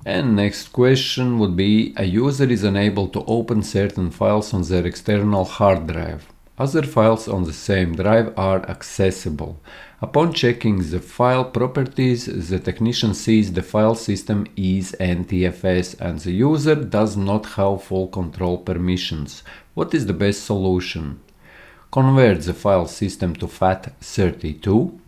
And next question would be, a user is unable to open certain files on their external hard drive. Other files on the same drive are accessible. Upon checking the file properties, the technician sees the file system is NTFS and the user does not have full control permissions. What is the best solution? Convert the file system to FAT32.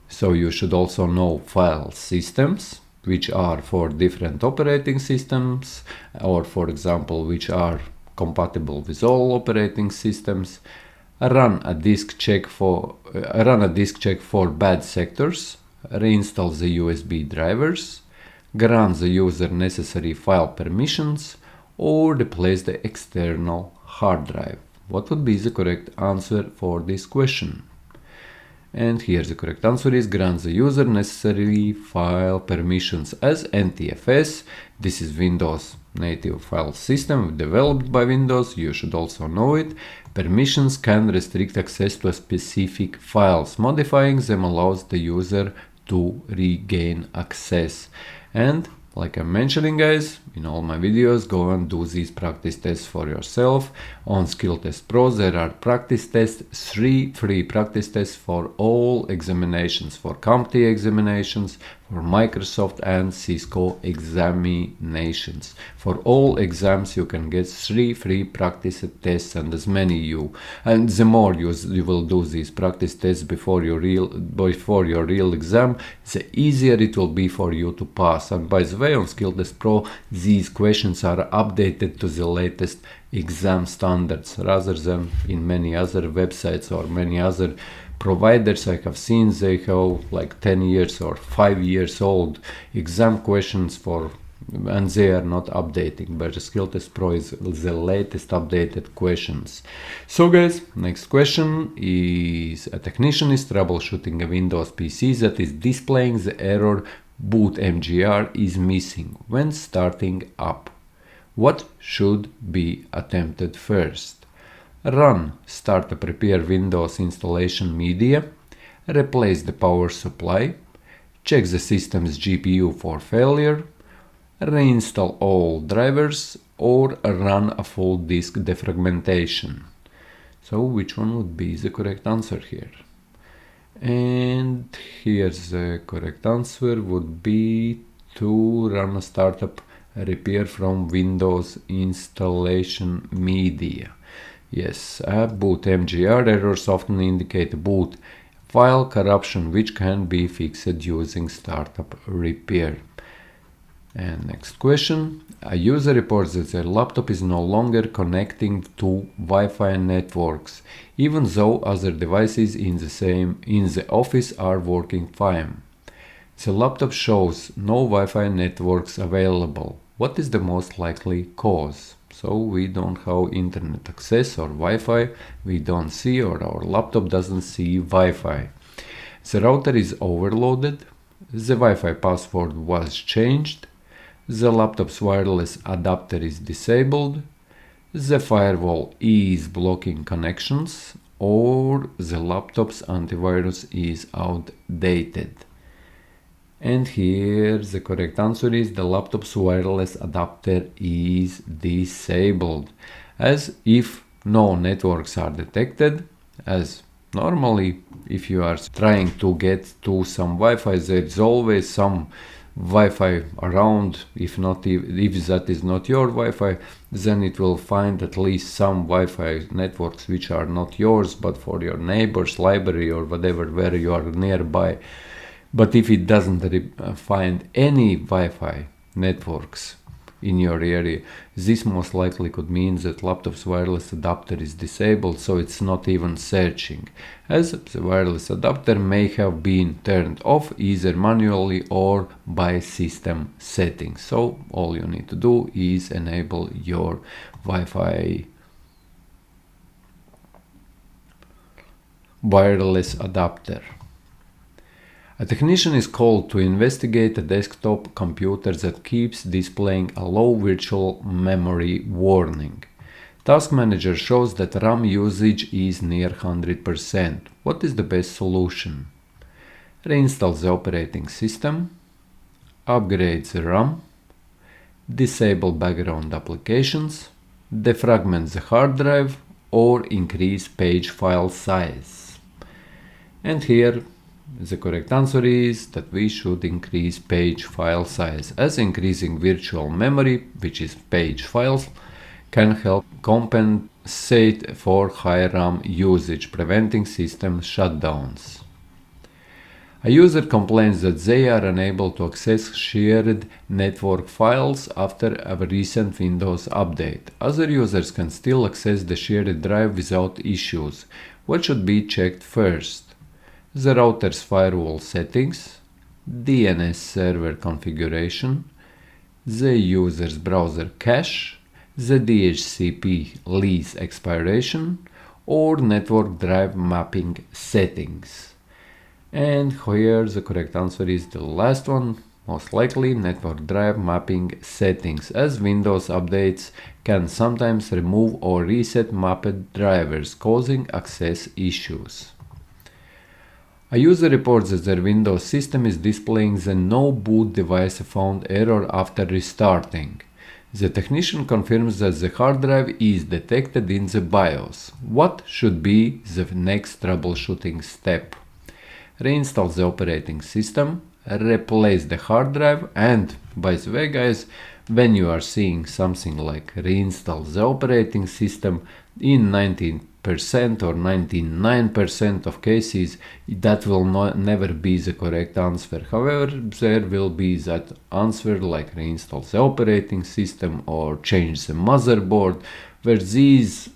So you should also know file systems, which are for different operating systems, or for example, which are compatible with all operating systems. Run a disk check for bad sectors. Reinstall the USB drivers. Grant the user necessary file permissions, or replace the external hard drive. What would be the correct answer for this question? And here the correct answer is grant the user necessary file permissions. As NTFS, this is Windows native file system developed by Windows, you should also know it. Permissions can restrict access to specific files. Modifying them allows the user to regain access. And like I'm mentioning, guys, in all my videos, go and do these practice tests for yourself. On Skill Test Pro, there are practice tests, 3 free practice tests for all examinations, for CompTIA examinations, for Microsoft and Cisco examinations. For all exams, you can get 3 free practice tests, and the more you will do these practice tests before your real exam, the easier it will be for you to pass. And by the way, on Skill Test Pro, these questions are updated to the latest exam standards, rather than in many other websites or many other providers I have seen. They have like 10 years or 5 years old exam questions and they are not updating, but the Skill Test Pro is the latest updated questions. So guys, next question is, a technician is troubleshooting a Windows PC that is displaying the error boot MGR is missing when starting up. What should be attempted first? Run Startup Prepare Windows installation media, replace the power supply, check the system's GPU for failure, reinstall all drivers, or run a full disk defragmentation. So which one would be the correct answer here? And here's the correct answer would be to run a startup repair from Windows installation media. Yes, boot MGR errors often indicate boot file corruption, which can be fixed using startup repair. And next question, a user reports that their laptop is no longer connecting to Wi-Fi networks, even though other devices in the office are working fine. The laptop shows no Wi-Fi networks available. What is the most likely cause? So we don't have internet access or Wi-Fi, we don't see, or our laptop doesn't see Wi-Fi. The router is overloaded, the Wi-Fi password was changed, the laptop's wireless adapter is disabled, the firewall is blocking connections, or the laptop's antivirus is outdated. And here the correct answer is the laptop's wireless adapter is disabled, as if no networks are detected, as normally if you are trying to get to some Wi-Fi, there is always some Wi-Fi around. If that is not your Wi-Fi, then it will find at least some Wi-Fi networks which are not yours, but for your neighbor's library or whatever, where you are nearby. But if it doesn't find any Wi-Fi networks in your area, this most likely could mean that laptop's wireless adapter is disabled, so it's not even searching, as the wireless adapter may have been turned off either manually or by system settings. So all you need to do is enable your Wi-Fi wireless adapter. A technician is called to investigate a desktop computer that keeps displaying a low virtual memory warning. Task Manager shows that RAM usage is near 100%. What is the best solution? Reinstall the operating system, upgrade the RAM, disable background applications, defragment the hard drive, or increase page file size. And here the correct answer is that we should increase page file size, as increasing virtual memory, which is page files, can help compensate for high RAM usage, preventing system shutdowns. A user complains that they are unable to access shared network files after a recent Windows update. Other users can still access the shared drive without issues. What should be checked first? The router's firewall settings, DNS server configuration, the user's browser cache, the DHCP lease expiration, or network drive mapping settings. And here the correct answer is the last one, most likely network drive mapping settings, as Windows updates can sometimes remove or reset mapped drivers, causing access issues. A user reports that their Windows system is displaying the no boot device found error after restarting. The technician confirms that the hard drive is detected in the BIOS. What should be the next troubleshooting step? Reinstall the operating system, replace the hard drive, and by the way guys, when you are seeing something like reinstall the operating system, in 19% or 99% of cases that will never be the correct answer. However, there will be that answer like reinstall the operating system or change the motherboard, where these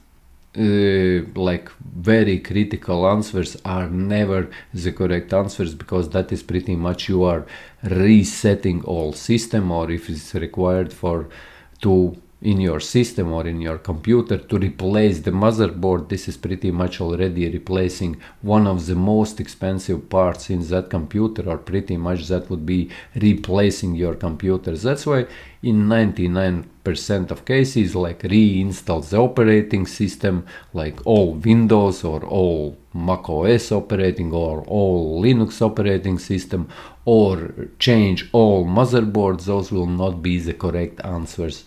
like very critical answers are never the correct answers, because that is pretty much you are resetting all system, or if it's required for to in your system or in your computer to replace the motherboard, this is pretty much already replacing one of the most expensive parts in that computer, or pretty much that would be replacing your computer. That's why in 99% of cases, like reinstall the operating system, like all Windows or all Mac OS operating or all Linux operating system, or change all motherboards, those will not be the correct answers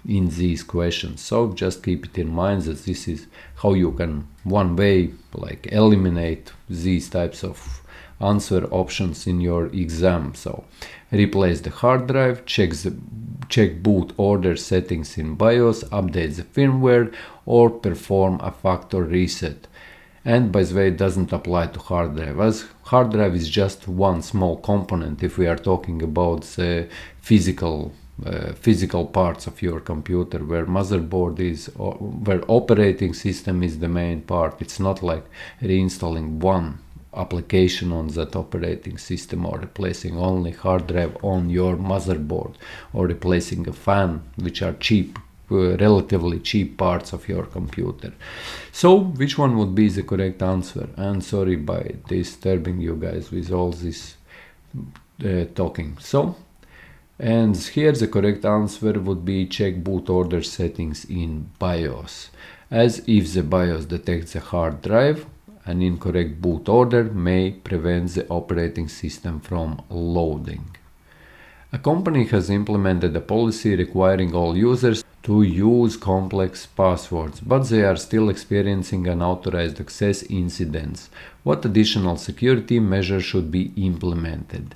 in these questions. So just keep it in mind that this is how you can one way like eliminate these types of answer options in your exam. So replace the hard drive, check boot order settings in BIOS, update the firmware, or perform a factory reset. And by the way, it doesn't apply to hard drive, as hard drive is just one small component if we are talking about the physical parts of your computer, where motherboard is, or where operating system is the main part. It's not like reinstalling one application on that operating system, or replacing only hard drive on your motherboard, or replacing a fan, which are cheap, relatively cheap parts of your computer. So which one would be the correct answer? And sorry by disturbing you guys with all this talking. And here the correct answer would be check boot order settings in BIOS, as if the BIOS detects a hard drive, an incorrect boot order may prevent the operating system from loading. A company has implemented a policy requiring all users to use complex passwords, but they are still experiencing unauthorized access incidents. What additional security measures should be implemented?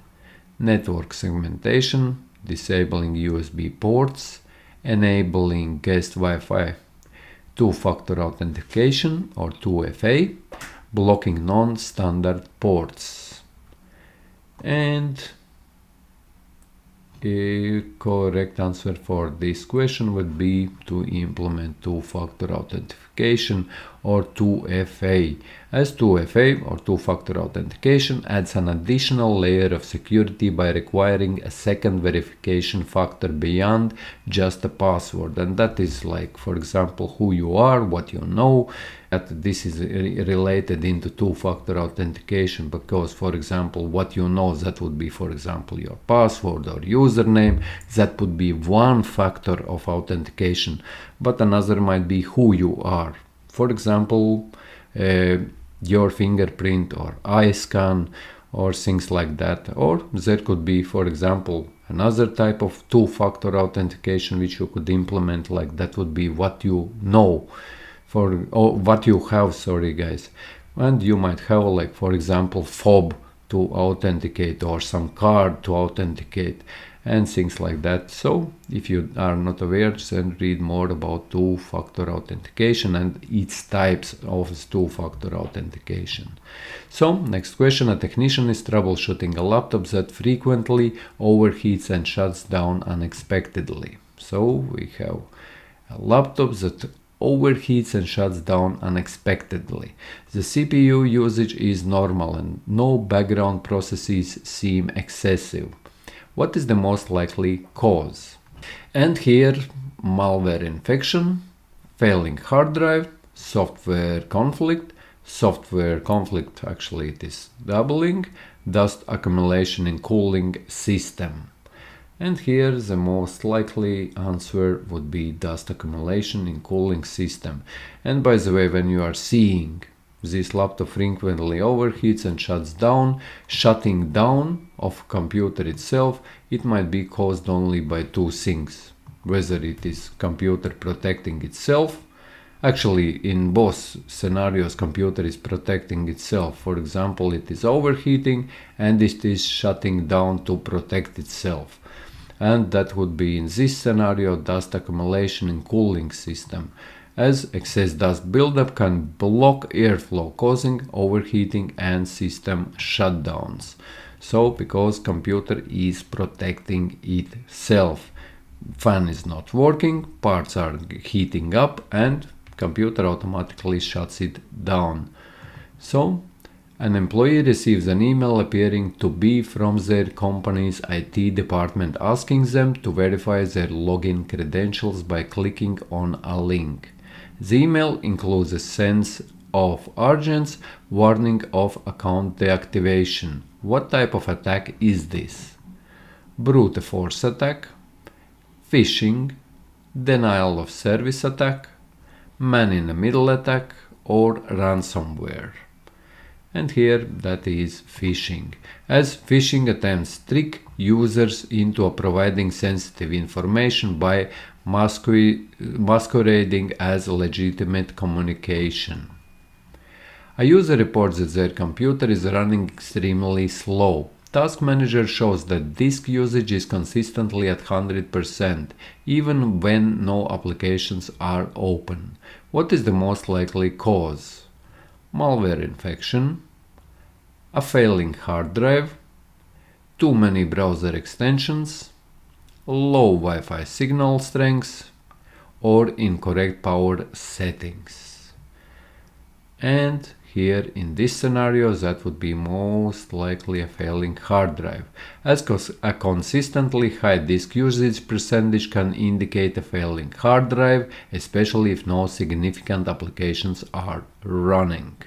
Network segmentation, disabling USB ports, enabling guest Wi-Fi two-factor authentication or 2FA, blocking non-standard ports. And a correct answer for this question would be to implement two-factor authentication or 2FA, as 2FA or two-factor authentication adds an additional layer of security by requiring a second verification factor beyond just a password, and that is like, for example, who you are, what you know. That this is related into two-factor authentication, because, for example, what you know, that would be, for example, your password or username, that would be one factor of authentication, but another might be who you are. For example, your fingerprint or eye scan or things like that. Or there could be, for example, Another type of two-factor authentication which you could implement, like that would be what you know what you have, sorry guys. And you might have, like, for example, fob to authenticate or some card to authenticate and things like that. So if you are not aware, then read more about two-factor authentication and its types of two-factor authentication. So next question: a technician is troubleshooting a laptop that frequently overheats and shuts down unexpectedly. So we have a laptop that overheats and shuts down unexpectedly. The CPU usage is normal and no background processes seem excessive. What is the most likely cause? And here, malware infection, failing hard drive, software conflict, actually it is doubling, dust accumulation in cooling system. And here the most likely answer would be dust accumulation in cooling system. And by the way, when you are seeing this laptop frequently overheats and shuts down, shutting down of computer itself, it might be caused only by two things. Whether it is computer protecting itself. Actually, in both scenarios, computer is protecting itself. For example, it is overheating and it is shutting down to protect itself. And that would be, in this scenario, dust accumulation in cooling system, as excess dust buildup can block airflow, causing overheating and system shutdowns. So because computer is protecting itself, fan is not working, parts are heating up and computer automatically shuts it down. So an employee receives an email appearing to be from their company's IT department asking them to verify their login credentials by clicking on a link. The email includes a sense of urgency, warning of account deactivation. What type of attack is this? Brute force attack, phishing, denial of service attack, man-in-the-middle attack, or ransomware. And here that is phishing, as phishing attempts trick users into providing sensitive information by masquerading as legitimate communication. A user reports that their computer is running extremely slow. Task Manager shows that disk usage is consistently at 100%, even when no applications are open. What is the most likely cause? Malware infection, a failing hard drive, too many browser extensions, low Wi-Fi signal strength, or incorrect power settings. And here in this scenario, that would be most likely a failing hard drive, as a consistently high disk usage percentage can indicate a failing hard drive, especially if no significant applications are running.